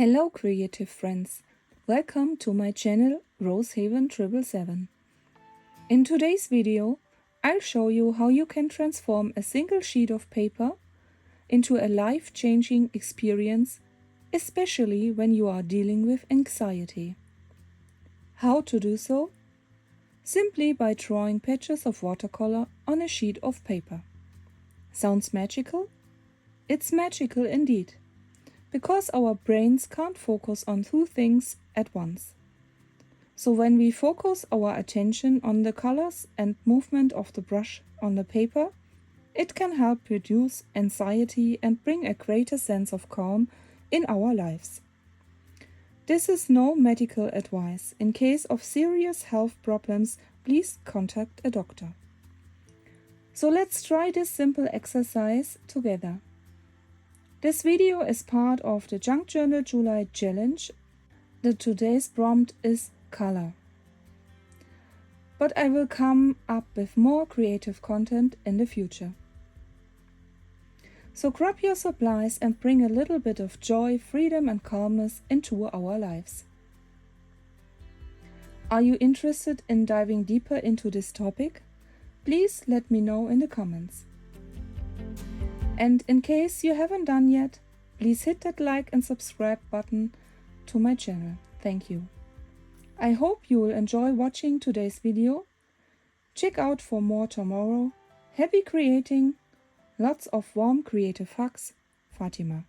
Hello creative friends, welcome to my channel Rosehaven 777. In today's video, I'll show you how you can transform a single sheet of paper into a life-changing experience, especially when you are dealing with anxiety. How to do so? Simply by drawing patches of watercolor on a sheet of paper. Sounds magical? It's magical indeed, because our brains can't focus on two things at once. So when we focus our attention on the colors and movement of the brush on the paper, it can help reduce anxiety and bring a greater sense of calm in our lives. This is no medical advice. In case of serious health problems, please contact a doctor. So let's try this simple exercise together. This video is part of the Junk Journal July Challenge. Today's prompt is color. But I will come up with more creative content in the future. So grab your supplies and bring a little bit of joy, freedom and calmness into our lives. Are you interested in diving deeper into this topic? Please let me know in the comments. And in case you haven't done yet, please hit that like and subscribe button to my channel. Thank you. I hope you will enjoy watching today's video. Check out for more tomorrow. Happy creating! Lots of warm creative hugs, Fatima.